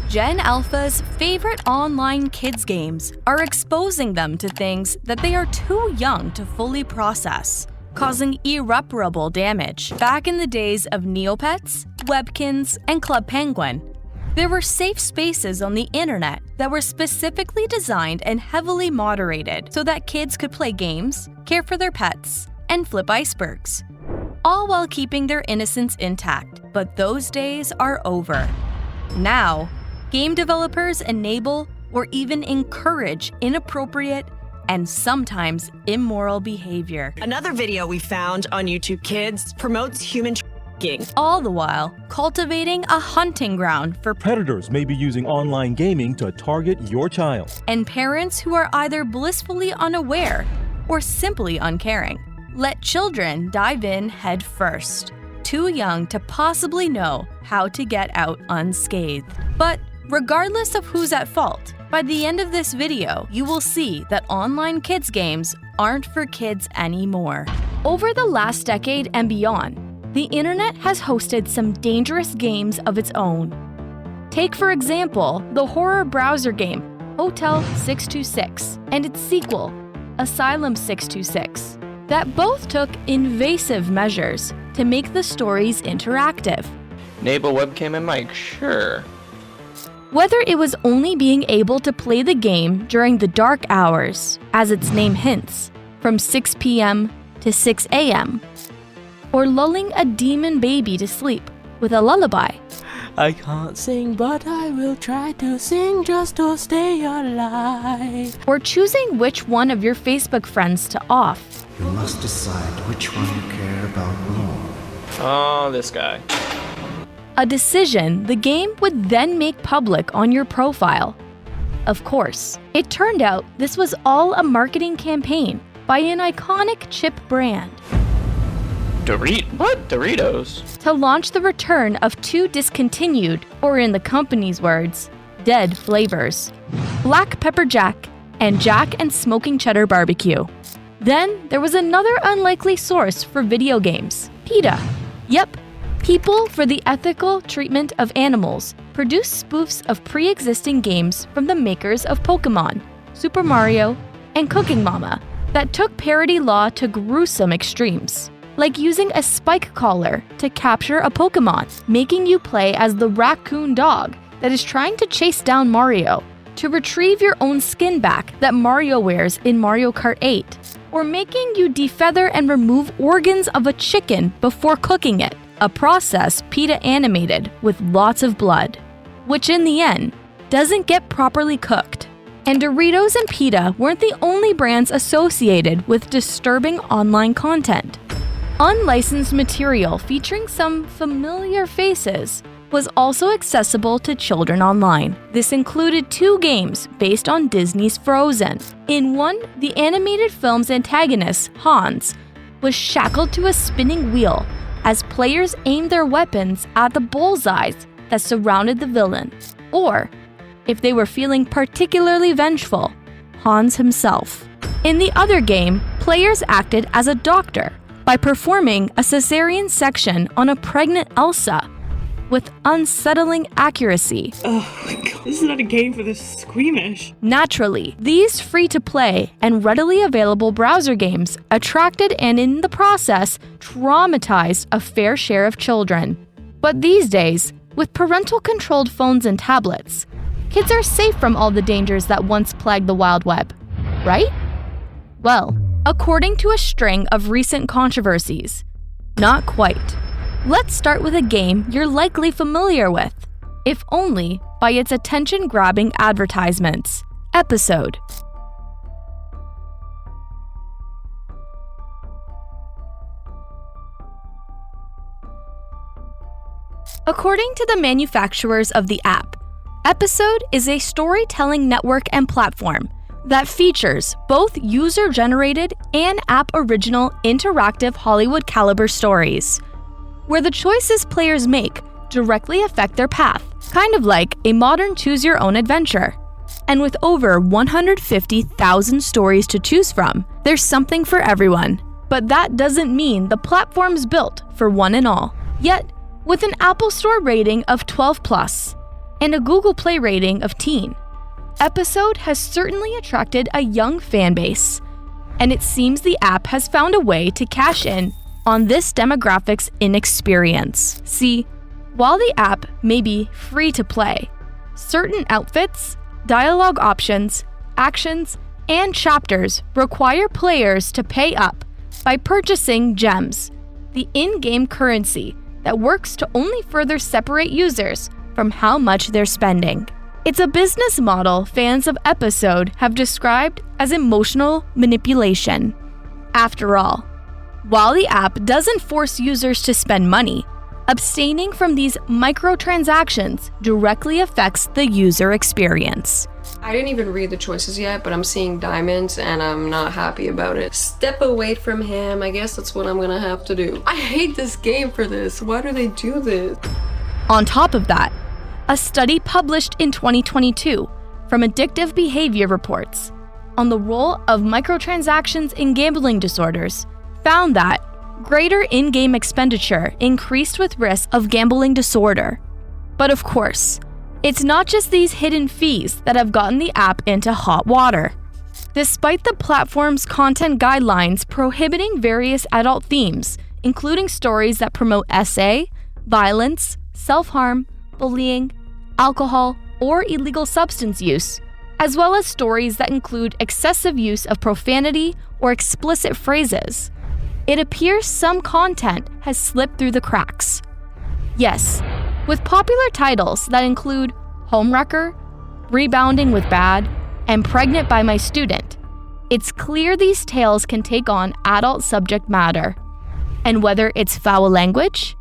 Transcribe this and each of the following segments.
Gen Alpha's favorite online kids games are exposing them to things that they are too young to fully process, causing irreparable damage. Back in the days of Neopets, Webkins, and Club Penguin, there were safe spaces on the internet that were specifically designed and heavily moderated so that kids could play games, care for their pets, and flip icebergs, all while keeping their innocence intact. But those days are over. Now, game developers enable or even encourage inappropriate and sometimes immoral behavior. Another video we found on YouTube Kids promotes human trafficking. All the while cultivating a hunting ground for predators may be using online gaming to target your child. And parents who are either blissfully unaware or simply uncaring let children dive in head first, too young to possibly know how to get out unscathed. But regardless of who's at fault, by the end of this video, you will see that online kids games aren't for kids anymore. Over the last decade and beyond, the internet has hosted some dangerous games of its own. Take, for example, the horror browser game Hotel 626 and its sequel, Asylum 626, that both took invasive measures to make the stories interactive. Enable webcam and mic, sure. Whether it was only being able to play the game during the dark hours, as its name hints, from 6 p.m. to 6 a.m., or lulling a demon baby to sleep with a lullaby. I can't sing, but I will try to sing just to stay alive. Or choosing which one of your Facebook friends to off. You must decide which one you care about more. Oh, this guy. A decision the game would then make public on your profile. Of course, it turned out this was all a marketing campaign by an iconic chip brand. Doritos? To launch the return of two discontinued, or in the company's words, dead flavors, Black Pepper Jack and Jack and Smoking Cheddar Barbecue. Then there was another unlikely source for video games, PETA. Yep, People for the Ethical Treatment of Animals produced spoofs of pre-existing games from the makers of Pokemon, Super Mario, and Cooking Mama that took parody law to gruesome extremes, like using a spike collar to capture a Pokemon, making you play as the raccoon dog that is trying to chase down Mario, to retrieve your own skin back that Mario wears in Mario Kart 8, or making you defeather and remove organs of a chicken before cooking it, a process PETA animated with lots of blood, which in the end doesn't get properly cooked. And Doritos and PETA weren't the only brands associated with disturbing online content. Unlicensed material featuring some familiar faces was also accessible to children online. This included two games based on Disney's Frozen. In one, the animated film's antagonist, Hans, was shackled to a spinning wheel as players aimed their weapons at the bullseyes that surrounded the villain. Or, if they were feeling particularly vengeful, Hans himself. In the other game, players acted as a doctor by performing a cesarean section on a pregnant Elsa with unsettling accuracy. Oh my god, this is not a game for the squeamish. Naturally, these free-to-play and readily available browser games attracted and in the process traumatized a fair share of children. But these days, with parental-controlled phones and tablets, kids are safe from all the dangers that once plagued the wild web, right? Well, according to a string of recent controversies, not quite. Let's start with a game you're likely familiar with, if only by its attention-grabbing advertisements. Episode. According to the manufacturers of the app, Episode is a storytelling network and platform that features both user-generated and app-original interactive Hollywood-caliber stories, where the choices players make directly affect their path, kind of like a modern choose-your-own-adventure. And with over 150,000 stories to choose from, there's something for everyone. But that doesn't mean the platform's built for one and all. Yet, with an Apple Store rating of 12+, and a Google Play rating of teen. Episode has certainly attracted a young fan base, and it seems the app has found a way to cash in on this demographic's inexperience. See, while the app may be free to play, certain outfits, dialogue options, actions, and chapters require players to pay up by purchasing gems, the in-game currency that works to only further separate users from how much they're spending. It's a business model fans of Episode have described as emotional manipulation. After all, while the app doesn't force users to spend money, abstaining from these microtransactions directly affects the user experience. I didn't even read the choices yet, but I'm seeing diamonds and I'm not happy about it. Step away from him, I guess that's what I'm gonna have to do. I hate this game for this. Why do they do this? On top of that, a study published in 2022 from Addictive Behavior Reports on the role of microtransactions in gambling disorders found that greater in-game expenditure increased with risk of gambling disorder. But of course, it's not just these hidden fees that have gotten the app into hot water. Despite the platform's content guidelines prohibiting various adult themes, including stories that promote SA, violence, self-harm, bullying, alcohol, or illegal substance use, as well as stories that include excessive use of profanity or explicit phrases, it appears some content has slipped through the cracks. Yes, with popular titles that include Homewrecker, Rebounding with Bad, and Pregnant by My Student, it's clear these tales can take on adult subject matter. And whether it's foul language,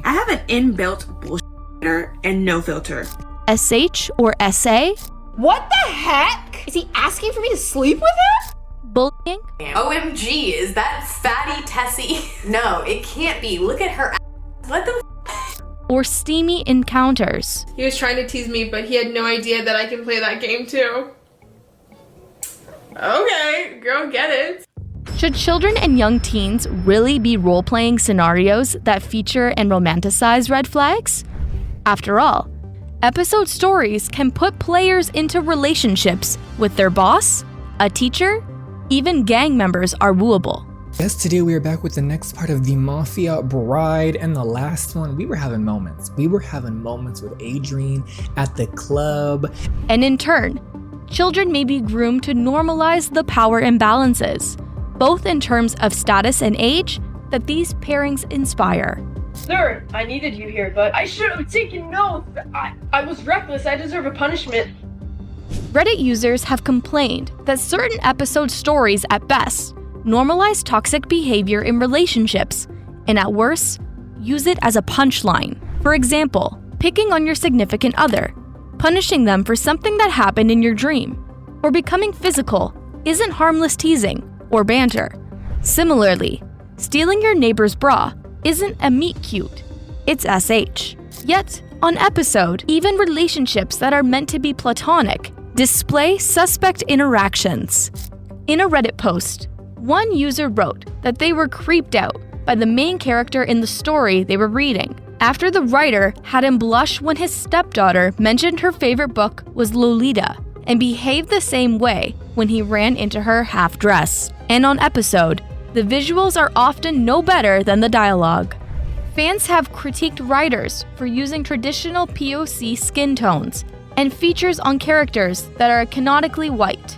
I have an inbuilt bullshitter and no filter. SH or SA, What the heck? Is he asking for me to sleep with him? bullying, OMG, is that fatty Tessie? No, it can't be. Look at her ass. What the or steamy encounters. He was trying to tease me, but he had no idea that I can play that game too. Okay, girl, get it. Should children and young teens really be role-playing scenarios that feature and romanticize red flags? After all, episode stories can put players into relationships with their boss, a teacher, even gang members are wooable. Yes, today we are back with the next part of the Mafia Bride, and the last one, we were having moments. We were having moments with Adrienne at the club. And in turn, children may be groomed to normalize the power imbalances, both in terms of status and age, that these pairings inspire. Sir, I needed you here, but I should have taken notes. I was reckless. I deserve a punishment. Reddit users have complained that certain episode stories at best normalize toxic behavior in relationships, and at worst, use it as a punchline. For example, picking on your significant other, punishing them for something that happened in your dream, or becoming physical isn't harmless teasing or banter. Similarly, stealing your neighbor's bra isn't a meet cute, it's SH. Yet, on episode, even relationships that are meant to be platonic display suspect interactions. In a Reddit post, one user wrote that they were creeped out by the main character in the story they were reading, after the writer had him blush when his stepdaughter mentioned her favorite book was Lolita, and behaved the same way when he ran into her half-dressed. And on episode, the visuals are often no better than the dialogue. Fans have critiqued writers for using traditional POC skin tones and features on characters that are canonically white.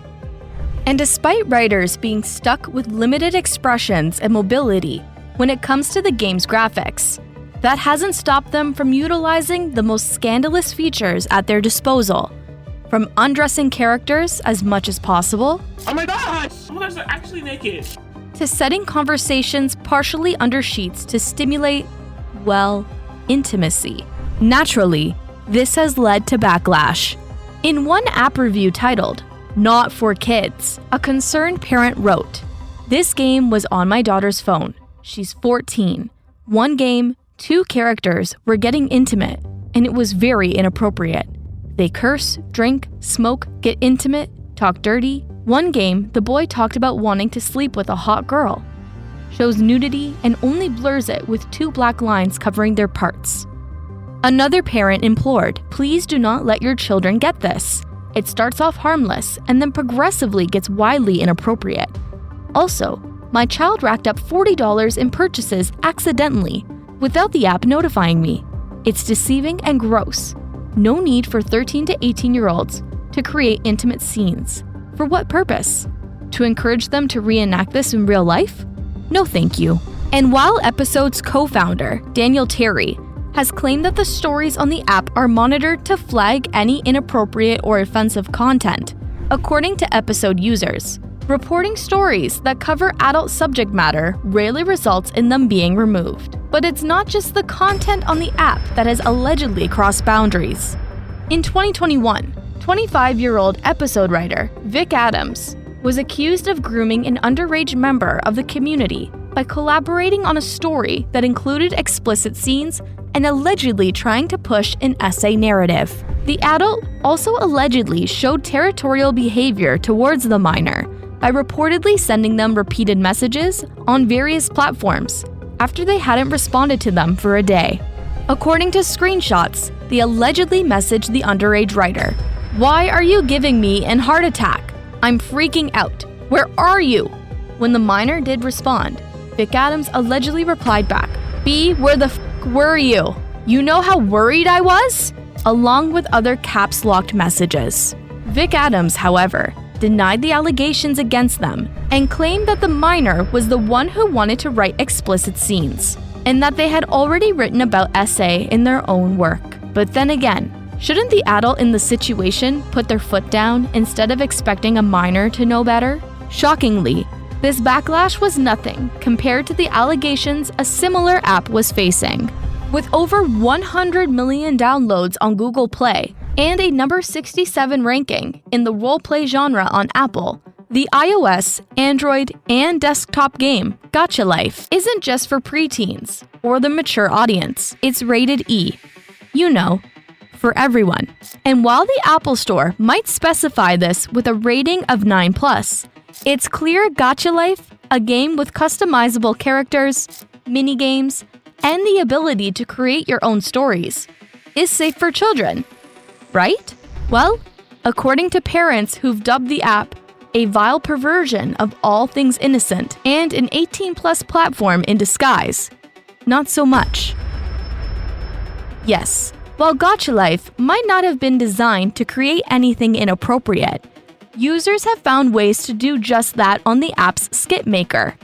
And despite writers being stuck with limited expressions and mobility when it comes to the game's graphics, that hasn't stopped them from utilizing the most scandalous features at their disposal, from undressing characters as much as possible, Oh my gosh! Oh my gosh, they're actually naked. to setting conversations partially under sheets to stimulate, well, intimacy. Naturally, this has led to backlash. In one app review titled, "Not for Kids," a concerned parent wrote, "This game was on my daughter's phone. She's 14. One game, 2 characters were getting intimate, and it was very inappropriate. They curse, drink, smoke, get intimate, talk dirty. One game, the boy talked about wanting to sleep with a hot girl. Shows nudity and only blurs it with 2 black lines covering their parts. Another parent implored, "Please do not let your children get this. It starts off harmless and then progressively gets wildly inappropriate. Also, my child racked up $40 in purchases accidentally without the app notifying me. It's deceiving and gross. No need for 13 to 18-year-olds to create intimate scenes. For what purpose? To encourage them to reenact this in real life? No thank you." And while Episode's co-founder, Daniel Terry, has claimed that the stories on the app are monitored to flag any inappropriate or offensive content, according to Episode users, reporting stories that cover adult subject matter rarely results in them being removed. But it's not just the content on the app that has allegedly crossed boundaries. In 2021, 25-year-old Episode writer Vic Adams was accused of grooming an underage member of the community by collaborating on a story that included explicit scenes and allegedly trying to push an essay narrative. The adult also allegedly showed territorial behavior towards the minor by reportedly sending them repeated messages on various platforms after they hadn't responded to them for a day. According to screenshots, they allegedly messaged the underage writer, "Why are you giving me an heart attack? I'm freaking out. Where are you?" When the minor did respond, Vic Adams allegedly replied back, "B, where the f were you? You know how worried I was?" along with other caps-locked messages. Vic Adams, however, denied the allegations against them and claimed that the minor was the one who wanted to write explicit scenes, and that they had already written about SA in their own work. But then again, shouldn't the adult in the situation put their foot down instead of expecting a minor to know better? Shockingly, this backlash was nothing compared to the allegations a similar app was facing. With over 100 million downloads on Google Play and a number 67 ranking in the roleplay genre on Apple, the iOS, Android, and desktop game Gacha Life isn't just for preteens or the mature audience. It's rated E. You know, for everyone. And while the Apple Store might specify this with a rating of 9+, it's clear Gacha Life, a game with customizable characters, minigames, and the ability to create your own stories, is safe for children, right? Well, according to parents who've dubbed the app a vile perversion of all things innocent and an 18+ platform in disguise, not so much. Yes, while Gacha Life might not have been designed to create anything inappropriate, users have found ways to do just that on the app's skit maker,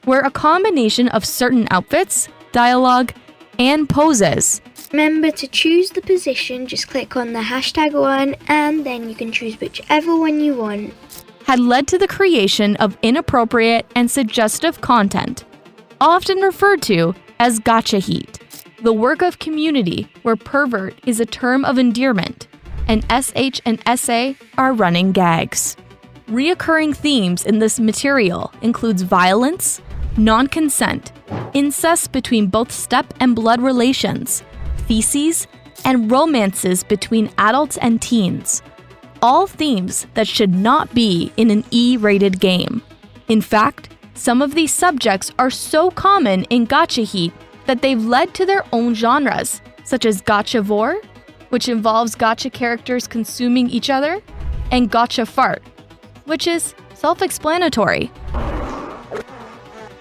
where a combination of certain outfits, dialogue, and poses. Remember to choose the position, just click on the hashtag one and then you can choose whichever one you want. Had led to the creation of inappropriate and suggestive content, often referred to as gacha heat, the work of community where pervert is a term of endearment, and SH and SA are running gags. Reoccurring themes in this material includes violence, non-consent, incest between both step and blood relations, feces, and romances between adults and teens. All themes that should not be in an E-rated game. In fact, some of these subjects are so common in gacha heat that they've led to their own genres, such as gachavore, which involves gacha characters consuming each other, and gacha fart, which is self-explanatory.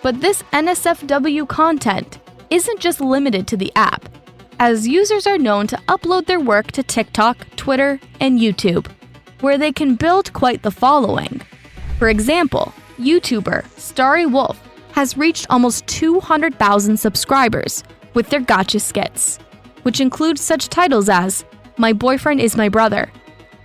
But this NSFW content isn't just limited to the app, as users are known to upload their work to TikTok, Twitter, and YouTube, where they can build quite the following. For example, YouTuber Starry Wolf has reached almost 200,000 subscribers with their gacha skits, which include such titles as "My Boyfriend is My Brother,"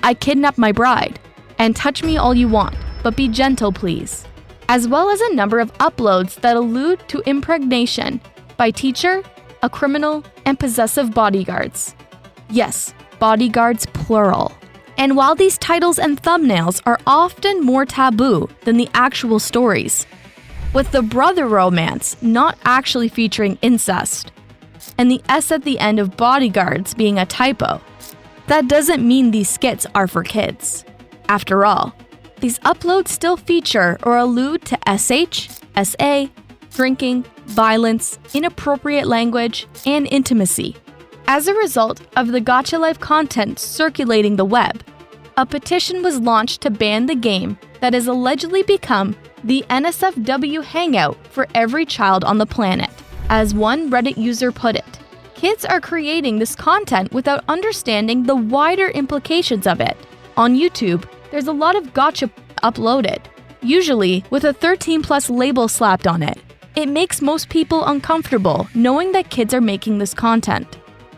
"I Kidnapped My Bride," and "Touch Me All You Want, but Be Gentle Please," as well as a number of uploads that allude to impregnation by teacher, a criminal, and possessive bodyguards. Yes, bodyguards plural. And while these titles and thumbnails are often more taboo than the actual stories, with the brother romance not actually featuring incest, and the S at the end of bodyguards being a typo, that doesn't mean these skits are for kids. After all, these uploads still feature or allude to SH, SA, drinking, violence, inappropriate language, and intimacy. As a result of the Gacha Life content circulating the web, a petition was launched to ban the game that has allegedly become the NSFW hangout for every child on the planet. As one Reddit user put it, kids are creating this content without understanding the wider implications of it. On YouTube, there's a lot of gacha uploaded, usually with a 13+ label slapped on it. It makes most people uncomfortable knowing that kids are making this content,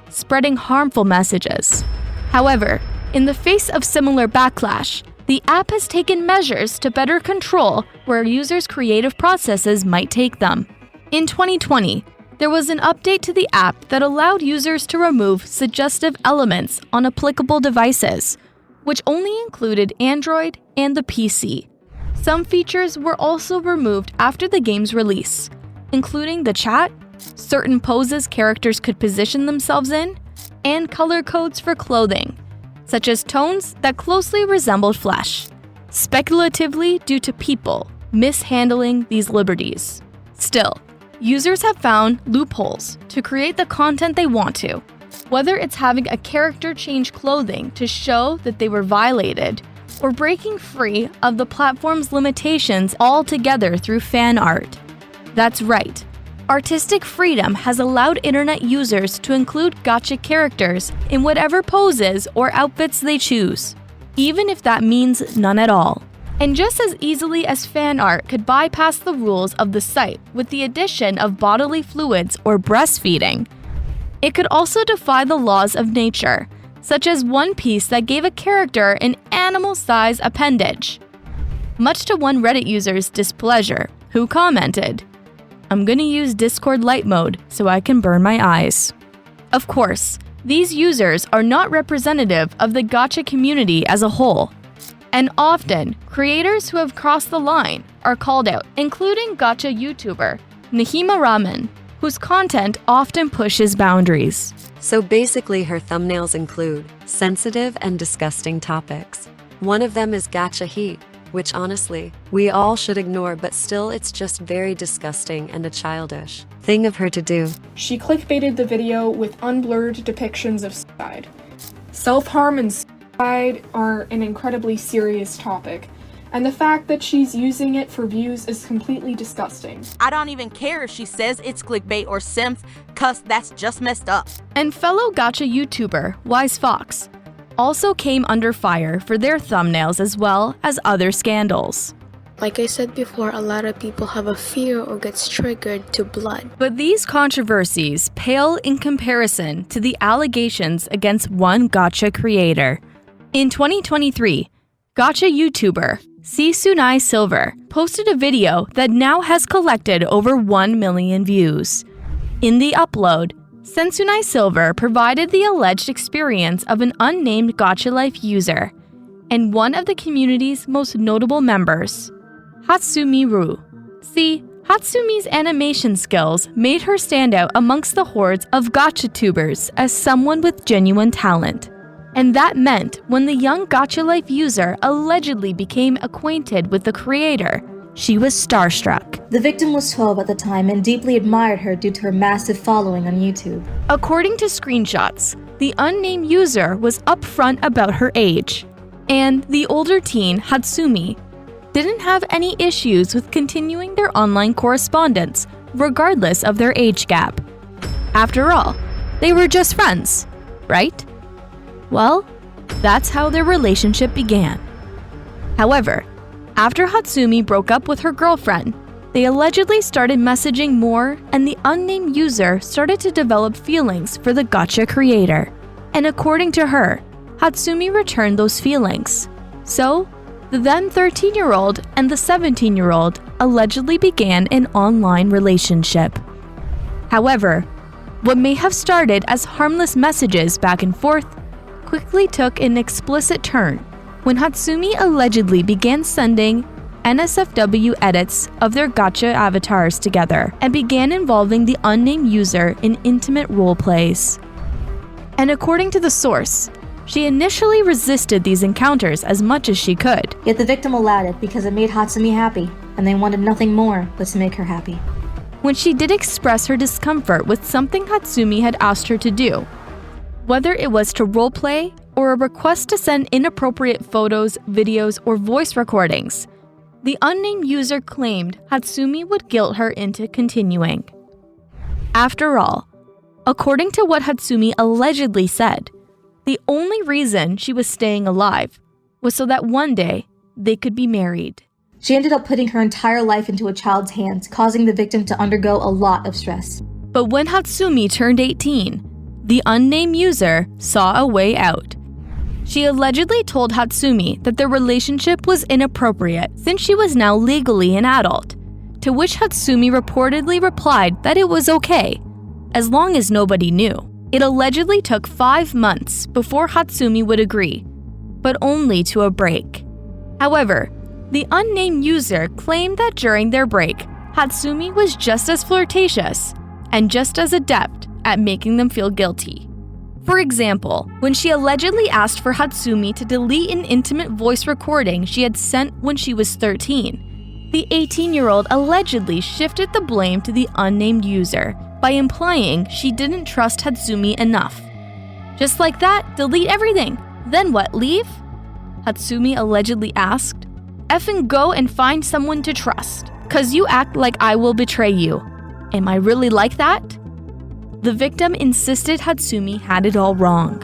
spreading harmful messages. However, in the face of similar backlash, the app has taken measures to better control where users' creative processes might take them. In 2020, there was an update to the app that allowed users to remove suggestive elements on applicable devices, which only included Android and the PC. Some features were also removed after the game's release, including the chat, certain poses characters could position themselves in, and color codes for clothing, such as tones that closely resembled flesh, speculatively due to people mishandling these liberties. Still, users have found loopholes to create the content they want to, whether it's having a character change clothing to show that they were violated, or breaking free of the platform's limitations altogether through fan art. That's right. Artistic freedom has allowed internet users to include gacha characters in whatever poses or outfits they choose, even if that means none at all. And just as easily as fan art could bypass the rules of the site with the addition of bodily fluids or breastfeeding, it could also defy the laws of nature, such as one piece that gave a character an animal-sized appendage. Much to one Reddit user's displeasure, who commented, "I'm gonna use Discord light mode so I can burn my eyes." Of course, these users are not representative of the gacha community as a whole, and often, creators who have crossed the line are called out, including gacha YouTuber Nahima Ramen, whose content often pushes boundaries. So basically her thumbnails include sensitive and disgusting topics. One of them is gacha heat, which honestly, we all should ignore, but still it's just very disgusting and a childish thing of her to do. She clickbaited the video with unblurred depictions of suicide. Self-harm and suicide are an incredibly serious topic, and the fact that she's using it for views is completely disgusting. I don't even care if she says it's clickbait or simps, cuz that's just messed up. And fellow gacha YouTuber Wise Fox also came under fire for their thumbnails as well as other scandals. Like I said before, a lot of people have a fear or gets triggered to blood. But these controversies pale in comparison to the allegations against one gacha creator. In 2023, gacha YouTuber Tsunai Silver posted a video that now has collected over 1 million views. In the upload, Tsunai Silver provided the alleged experience of an unnamed Gacha Life user and one of the community's most notable members, Hatsumi Ru. See, Hatsumi's animation skills made her stand out amongst the hordes of gacha-tubers as someone with genuine talent. And that meant when the young Gacha Life user allegedly became acquainted with the creator, she was starstruck. The victim was 12 at the time and deeply admired her due to her massive following on YouTube. According to screenshots, the unnamed user was upfront about her age, and the older teen, Hatsumi, didn't have any issues with continuing their online correspondence, regardless of their age gap. After all, they were just friends, right? Well, that's how their relationship began. However, after Hatsumi broke up with her girlfriend, they allegedly started messaging more, and the unnamed user started to develop feelings for the gacha creator. And according to her, Hatsumi returned those feelings. So, the then 13-year-old and the 17-year-old allegedly began an online relationship. However, what may have started as harmless messages back and forth quickly took an explicit turn when Hatsumi allegedly began sending NSFW edits of their gacha avatars together and began involving the unnamed user in intimate role plays. And according to the source, she initially resisted these encounters as much as she could. Yet the victim allowed it because it made Hatsumi happy, and they wanted nothing more but to make her happy. When she did express her discomfort with something Hatsumi had asked her to do, whether it was to roleplay or a request to send inappropriate photos, videos, or voice recordings. The unnamed user claimed Hatsumi would guilt her into continuing. After all, according to what Hatsumi allegedly said, the only reason she was staying alive was so that one day they could be married. She ended up putting her entire life into a child's hands, causing the victim to undergo a lot of stress. But when Hatsumi turned 18, the unnamed user saw a way out. She allegedly told Hatsumi that their relationship was inappropriate since she was now legally an adult, to which Hatsumi reportedly replied that it was okay, as long as nobody knew. It allegedly took 5 months before Hatsumi would agree, but only to a break. However, the unnamed user claimed that during their break, Hatsumi was just as flirtatious and just as adept at making them feel guilty. For example, when she allegedly asked for Hatsumi to delete an intimate voice recording she had sent when she was 13, the 18-year-old allegedly shifted the blame to the unnamed user by implying she didn't trust Hatsumi enough. Just like that, delete everything. Then what, leave? Hatsumi allegedly asked. Effing go and find someone to trust, 'cause you act like I will betray you. Am I really like that? The victim insisted Hatsumi had it all wrong.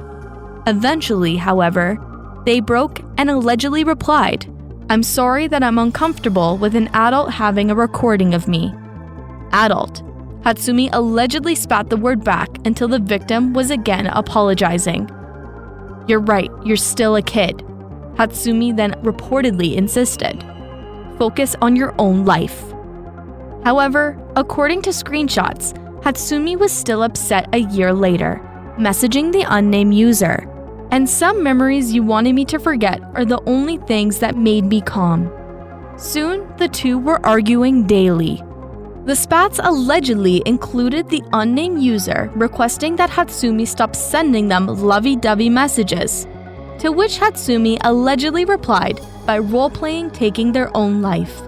Eventually, however, they broke and allegedly replied, "I'm sorry that I'm uncomfortable with an adult having a recording of me." Adult. Hatsumi allegedly spat the word back until the victim was again apologizing. "You're right, you're still a kid," Hatsumi then reportedly insisted. "Focus on your own life." However, according to screenshots, Hatsumi was still upset a year later, messaging the unnamed user. "And some memories you wanted me to forget are the only things that made me calm." Soon, the two were arguing daily. The spats allegedly included the unnamed user requesting that Hatsumi stop sending them lovey-dovey messages, to which Hatsumi allegedly replied by role-playing taking their own life.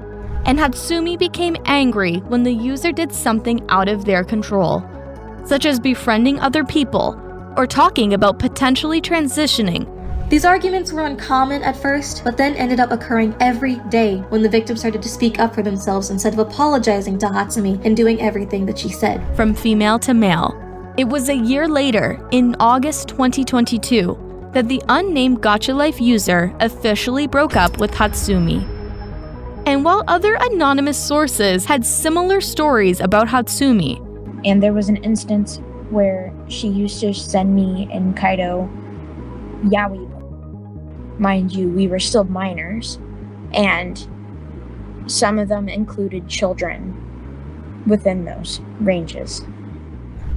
And Hatsumi became angry when the user did something out of their control, such as befriending other people or talking about potentially transitioning. These arguments were uncommon at first, but then ended up occurring every day when the victim started to speak up for themselves instead of apologizing to Hatsumi and doing everything that she said. From female to male. It was a year later, in August 2022, that the unnamed Gacha Life user officially broke up with Hatsumi. And while other anonymous sources had similar stories about Hatsumi, and there was an instance where she used to send me and Kaido yaoi. Mind you, we were still minors, and some of them included children within those ranges.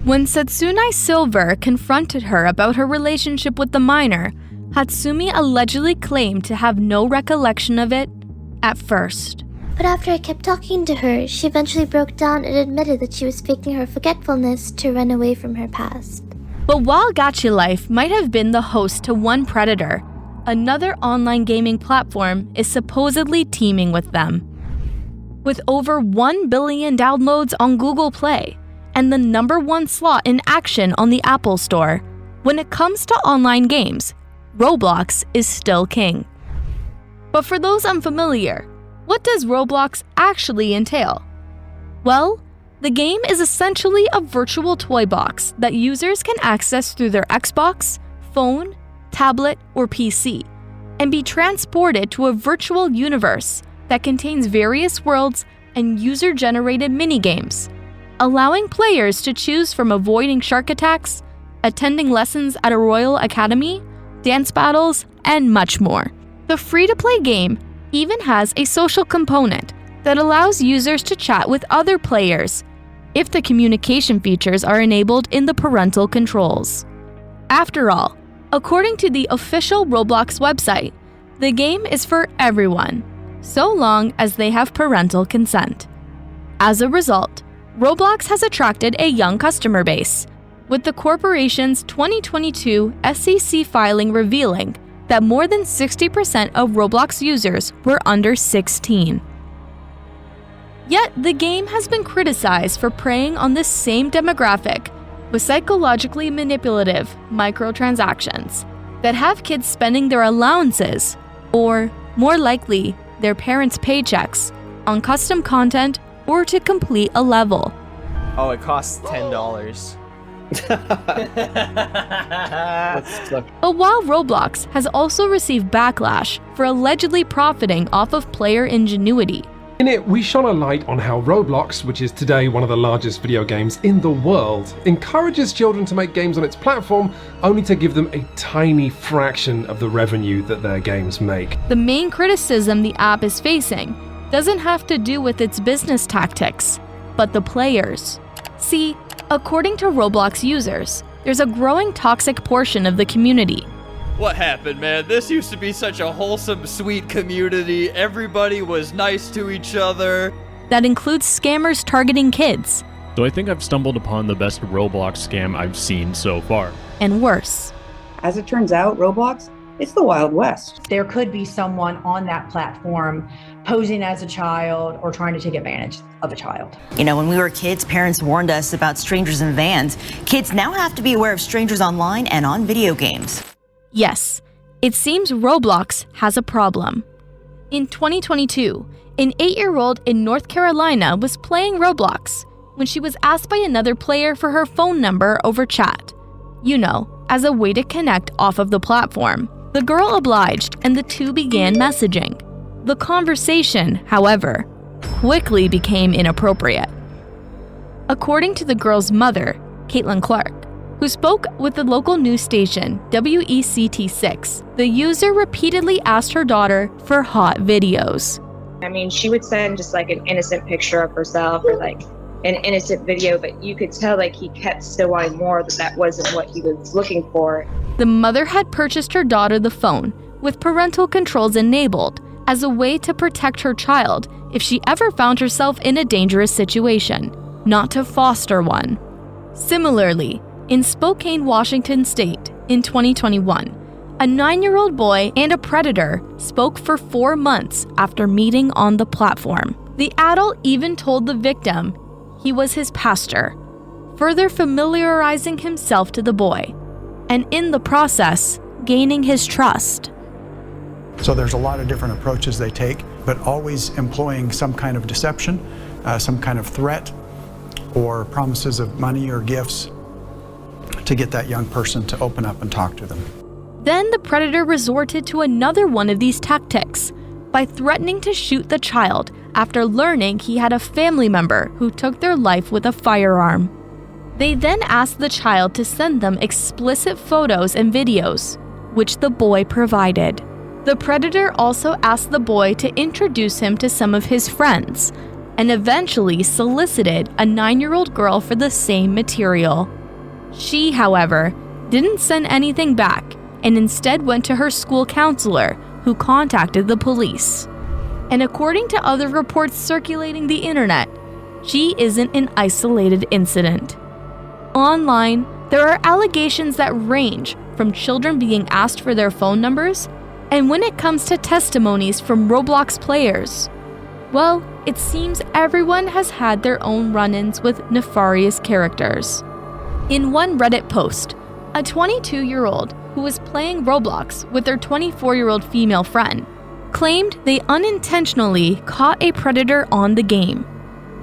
When Satsunai Silver confronted her about her relationship with the minor, Hatsumi allegedly claimed to have no recollection of it at first. But after I kept talking to her, she eventually broke down and admitted that she was faking her forgetfulness to run away from her past. But while Gacha Life might have been the host to one predator, another online gaming platform is supposedly teaming with them. With over 1 billion downloads on Google Play and the #1 slot in action on the Apple Store, when it comes to online games, Roblox is still king. But for those unfamiliar, what does Roblox actually entail? Well, the game is essentially a virtual toy box that users can access through their Xbox, phone, tablet, or PC, and be transported to a virtual universe that contains various worlds and user-generated minigames, allowing players to choose from avoiding shark attacks, attending lessons at a royal academy, dance battles, and much more. The free-to-play game even has a social component that allows users to chat with other players if the communication features are enabled in the parental controls. After all, according to the official Roblox website, the game is for everyone, so long as they have parental consent. As a result, Roblox has attracted a young customer base, with the corporation's 2022 SEC filing revealing that more than 60% of Roblox users were under 16. Yet, the game has been criticized for preying on this same demographic with psychologically manipulative microtransactions that have kids spending their allowances, or more likely, their parents' paychecks, on custom content or to complete a level. Oh, it costs $10. But while Roblox has also received backlash for allegedly profiting off of player ingenuity, in it, we shone a light on how Roblox, which is today one of the largest video games in the world, encourages children to make games on its platform only to give them a tiny fraction of the revenue that their games make. the main criticism the app is facing doesn't have to do with its business tactics, but the players. See, according to Roblox users, there's a growing toxic portion of the community. What happened, man? This used to be such a wholesome, sweet community. Everybody was nice to each other. That includes scammers targeting kids. So I think I've stumbled upon the best Roblox scam I've seen so far. And worse. As it turns out, Roblox, it's the Wild West. There could be someone on that platform posing as a child or trying to take advantage of a child. You know, when we were kids, parents warned us about strangers in vans. Kids now have to be aware of strangers online and on video games. Yes, it seems Roblox has a problem. In 2022, an 8-year-old in North Carolina was playing Roblox when she was asked by another player for her phone number over chat. You know, as a way to connect off of the platform. The girl obliged and the two began messaging. The conversation, however, quickly became inappropriate. According to the girl's mother, Caitlin Clark, who spoke with the local news station WECT6, the user repeatedly asked her daughter for hot videos. I mean, she would send just like an innocent picture of herself or like an innocent video, but you could tell like he kept still wanting more, that wasn't what he was looking for. The mother had purchased her daughter the phone with parental controls enabled as a way to protect her child if she ever found herself in a dangerous situation, not to foster one. Similarly, in Spokane, Washington State, in 2021, a 9-year-old boy and a predator spoke for 4 months after meeting on the platform. The adult even told the victim he was his pastor, further familiarizing himself to the boy, and in the process, gaining his trust. So there's a lot of different approaches they take, but always employing some kind of deception, some kind of threat, or promises of money or gifts to get that young person to open up and talk to them. Then the predator resorted to another one of these tactics by threatening to shoot the child after learning he had a family member who took their life with a firearm. They then asked the child to send them explicit photos and videos, which the boy provided. The predator also asked the boy to introduce him to some of his friends, and eventually solicited a 9-year-old girl for the same material. She, however, didn't send anything back and instead went to her school counselor, who contacted the police. And according to other reports circulating the internet, she isn't an isolated incident. Online, there are allegations that range from children being asked for their phone numbers, and when it comes to testimonies from Roblox players, well, it seems everyone has had their own run-ins with nefarious characters. In one Reddit post, a 22-year-old who was playing Roblox with their 24-year-old female friend claimed they unintentionally caught a predator on the game.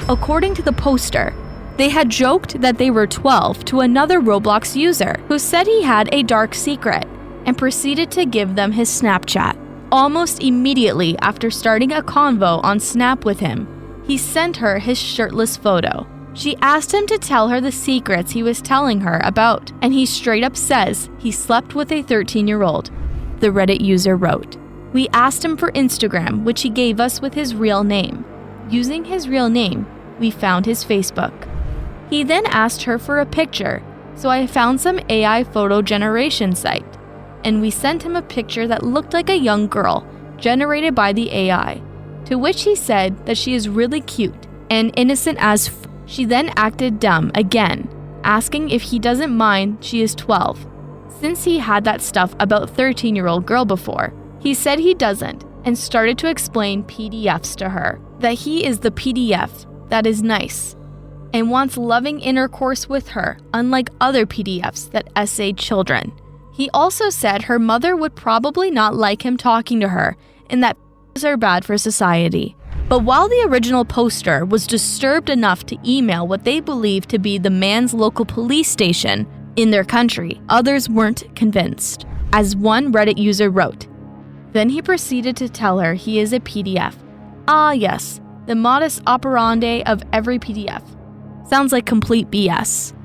According to the poster, they had joked that they were 12 to another Roblox user who said he had a dark secret and proceeded to give them his Snapchat. Almost immediately after starting a convo on Snap with him, he sent her his shirtless photo. She asked him to tell her the secrets he was telling her about, and he straight up says he slept with a 13-year-old. The Reddit user wrote, "We asked him for Instagram, which he gave us with his real name. Using his real name, we found his Facebook. He then asked her for a picture, so I found some AI photo generation site, and we sent him a picture that looked like a young girl, generated by the AI, to which he said that she is really cute and innocent as f. She then acted dumb again, asking if he doesn't mind she is 12, since he had that stuff about 13-year-old girl before. He said he doesn't, and started to explain PDFs to her, that he is the PDF, that is nice. and wants loving intercourse with her, unlike other PDFs that essayed children. He also said her mother would probably not like him talking to her and that are bad for society. But while the original poster was disturbed enough to email what they believed to be the man's local police station in their country, others weren't convinced. As one Reddit user wrote, then he proceeded to tell her he is a PDF. Ah yes, the modus operandi of every PDF. Sounds like complete BS.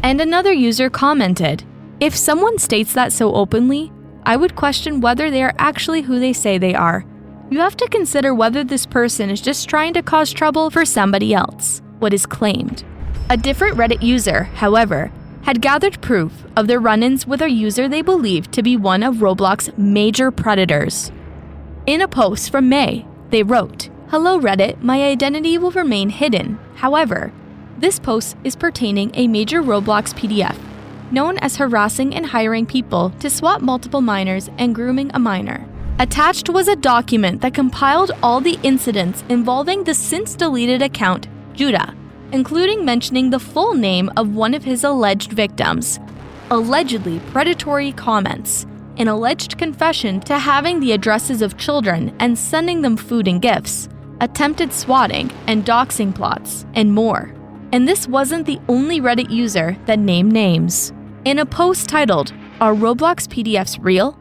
And another user commented, if someone states that so openly, I would question whether they are actually who they say they are. You have to consider whether this person is just trying to cause trouble for somebody else, what is claimed. A different Reddit user, however, had gathered proof of their run-ins with a user they believed to be one of Roblox's major predators. In a post from May, they wrote, hello Reddit, my identity will remain hidden. However, this post is pertaining a major Roblox PDF, known as harassing and hiring people to swap multiple minors and grooming a minor. Attached was a document that compiled all the incidents involving the since-deleted account, Judah, including mentioning the full name of one of his alleged victims, allegedly predatory comments, an alleged confession to having the addresses of children and sending them food and gifts, attempted swatting and doxing plots, and more. And this wasn't the only Reddit user that named names. In a post titled, Are Roblox PDFs Real?,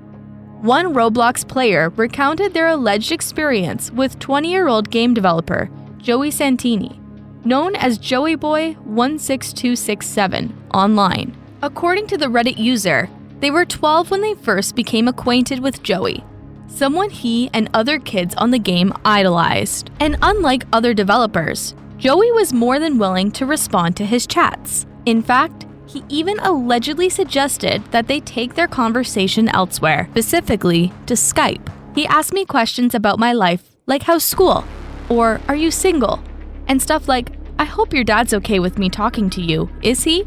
one Roblox player recounted their alleged experience with 20-year-old game developer Joey Santini, known as JoeyBoy16267, online. According to the Reddit user, they were 12 when they first became acquainted with Joey, someone he and other kids on the game idolized. And unlike other developers, Joey was more than willing to respond to his chats. In fact, he even allegedly suggested that they take their conversation elsewhere, specifically to Skype. He asked me questions about my life, like how's school, or are you single, and stuff like, I hope your dad's okay with me talking to you, is he?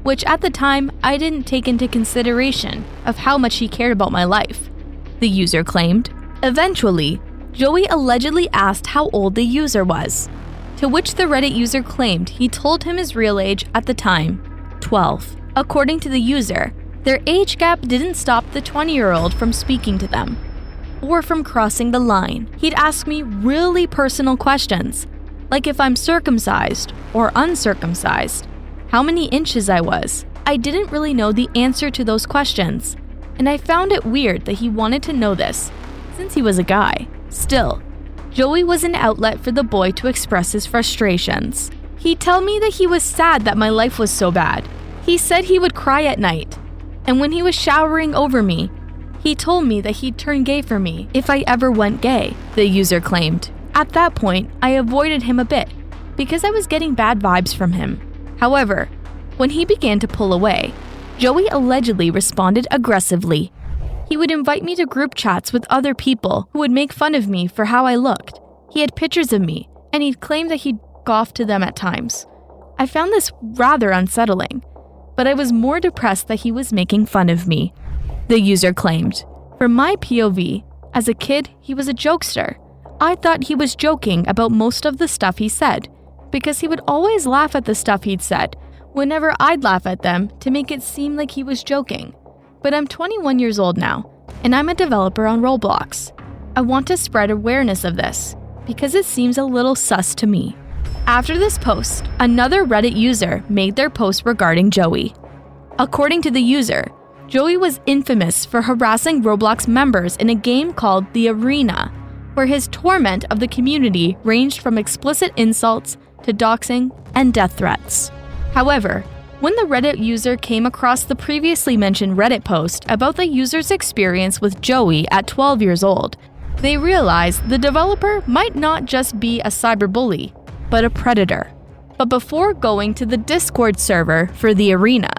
Which at the time, I didn't take into consideration of how much he cared about my life, the user claimed. Eventually, Joey allegedly asked how old the user was, to which the Reddit user claimed he told him his real age at the time, 12. According to the user, their age gap didn't stop the 20-year-old from speaking to them, or from crossing the line. He'd ask me really personal questions, like if I'm circumcised or uncircumcised, how many inches I was. I didn't really know the answer to those questions, and I found it weird that he wanted to know this, since he was a guy. Still, Joey was an outlet for the boy to express his frustrations. He'd tell me that he was sad that my life was so bad. He said he would cry at night, and when he was showering over me, he told me that he'd turn gay for me if I ever went gay, the user claimed. At that point, I avoided him a bit, because I was getting bad vibes from him. However, when he began to pull away, Joey allegedly responded aggressively. He would invite me to group chats with other people who would make fun of me for how I looked. He had pictures of me, and he'd claim that he'd off to them at times. I found this rather unsettling, but I was more depressed that he was making fun of me, the user claimed. From my POV, as a kid, he was a jokester. I thought he was joking about most of the stuff he said, because he would always laugh at the stuff he'd said, whenever I'd laugh at them to make it seem like he was joking. But I'm 21 years old now, and I'm a developer on Roblox. I want to spread awareness of this, because it seems a little sus to me. After this post, another Reddit user made their post regarding Joey. According to the user, Joey was infamous for harassing Roblox members in a game called The Arena, where his torment of the community ranged from explicit insults to doxing and death threats. However, when the Reddit user came across the previously mentioned Reddit post about the user's experience with Joey at 12 years old, they realized the developer might not just be a cyberbully, but a predator. But before going to the Discord server for The Arena,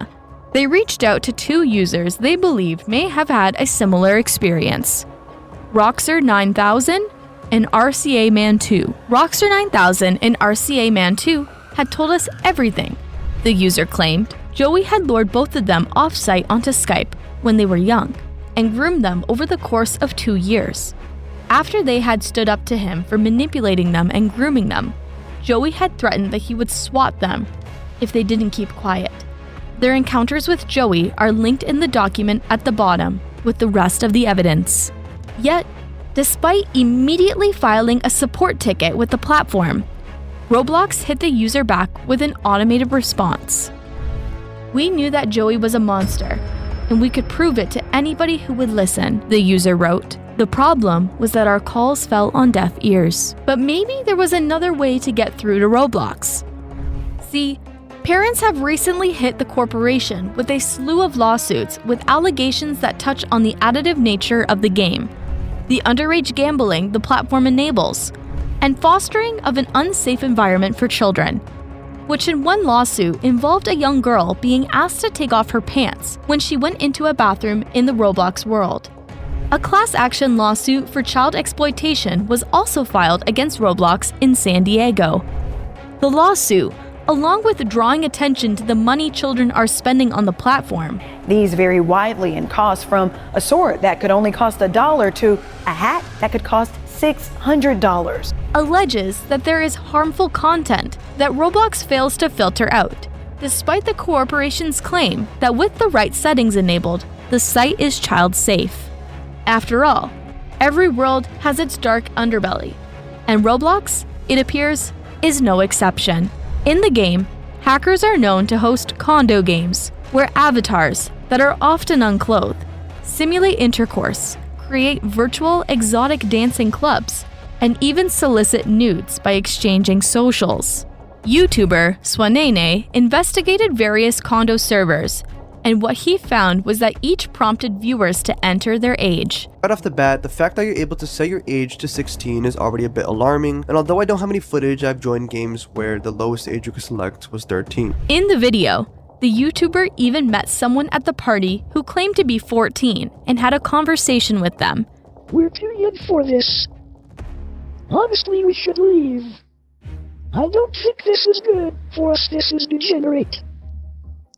they reached out to two users they believe may have had a similar experience, Roxer9000 and RCA Man 2. Roxer9000 and RCA Man 2 had told us everything, the user claimed. Joey had lured both of them off-site onto Skype when they were young and groomed them over the course of 2 years. After they had stood up to him for manipulating them and grooming them, Joey had threatened that he would swat them if they didn't keep quiet. Their encounters with Joey are linked in the document at the bottom with the rest of the evidence. Yet, despite immediately filing a support ticket with the platform, Roblox hit the user back with an automated response. "We knew that Joey was a monster, and we could prove it to anybody who would listen," the user wrote. "The problem was that our calls fell on deaf ears." But maybe there was another way to get through to Roblox. See, parents have recently hit the corporation with a slew of lawsuits with allegations that touch on the additive nature of the game, the underage gambling the platform enables, and fostering of an unsafe environment for children, which in one lawsuit involved a young girl being asked to take off her pants when she went into a bathroom in the Roblox world. A class action lawsuit for child exploitation was also filed against Roblox in San Diego. The lawsuit, along with drawing attention to the money children are spending on the platform. These vary widely in cost, from a sword that could only cost $1 to a hat that could cost $600. Alleges that there is harmful content that Roblox fails to filter out, despite the corporation's claim that with the right settings enabled, the site is child safe. After all, every world has its dark underbelly, and Roblox, it appears, is no exception. In the game, hackers are known to host Condo games, where avatars that are often unclothed simulate intercourse, create virtual exotic dancing clubs, and even solicit nudes by exchanging socials. YouTuber Swanene investigated various Condo servers, and what he found was that each prompted viewers to enter their age. Right off the bat, the fact that you're able to set your age to 16 is already a bit alarming, and although I don't have any footage, I've joined games where the lowest age you could select was 13. In the video, the YouTuber even met someone at the party who claimed to be 14 and had a conversation with them. "We're too young for this. Honestly, we should leave. I don't think this is good for us. This is degenerate."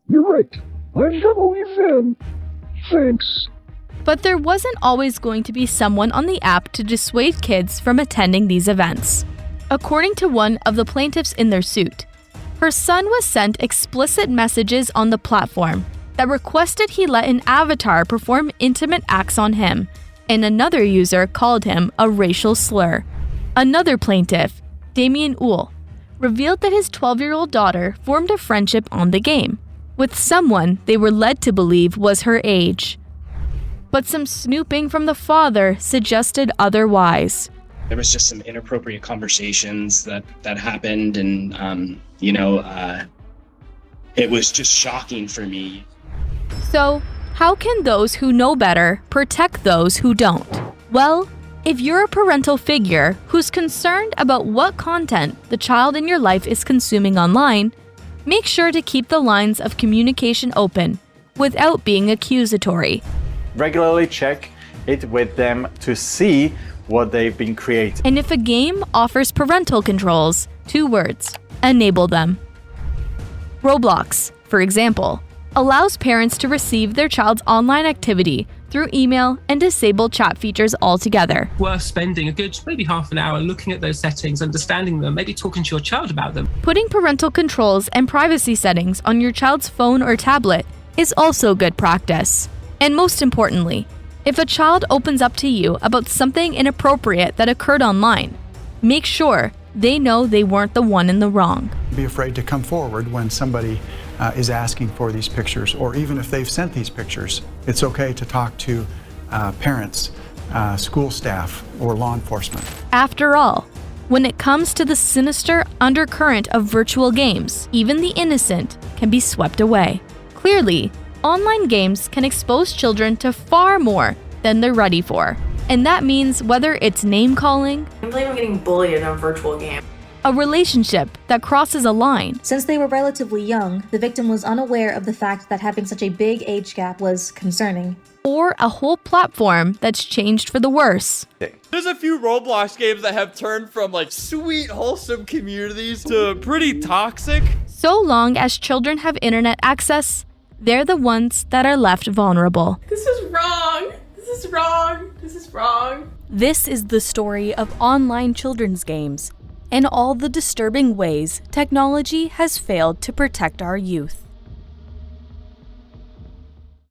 "You're right. I'm gonna leave then. Thanks." But there wasn't always going to be someone on the app to dissuade kids from attending these events. According to one of the plaintiffs in their suit, her son was sent explicit messages on the platform that requested he let an avatar perform intimate acts on him, and another user called him a racial slur. Another plaintiff, Damien Uhl, revealed that his 12-year-old daughter formed a friendship on the game with someone they were led to believe was her age. But some snooping from the father suggested otherwise. There was just some inappropriate conversations that happened, and it was just shocking for me. So, how can those who know better protect those who don't? Well, if you're a parental figure who's concerned about what content the child in your life is consuming online, make sure to keep the lines of communication open without being accusatory. Regularly check it with them to see what they've been creating. And if a game offers parental controls, 2 words, enable them. Roblox, for example, allows parents to receive their child's online activity through email and disable chat features altogether. Worth spending a good maybe half an hour looking at those settings, understanding them, maybe talking to your child about them. Putting parental controls and privacy settings on your child's phone or tablet is also good practice. And most importantly, if a child opens up to you about something inappropriate that occurred online, make sure they know they weren't the one in the wrong. Be afraid to come forward when somebody is asking for these pictures, or even if they've sent these pictures. It's okay to talk to parents, school staff, or law enforcement. After all, when it comes to the sinister undercurrent of virtual games, even the innocent can be swept away. Clearly, online games can expose children to far more than they're ready for. And that means whether it's name-calling, I believe I'm getting bullied in a virtual game, a relationship that crosses a line. Since they were relatively young, the victim was unaware of the fact that having such a big age gap was concerning. Or a whole platform that's changed for the worse. There's a few Roblox games that have turned from like sweet, wholesome communities to pretty toxic. So long as children have internet access, they're the ones that are left vulnerable. This is wrong. This is wrong. This is wrong. This is the story of online children's games and all the disturbing ways technology has failed to protect our youth.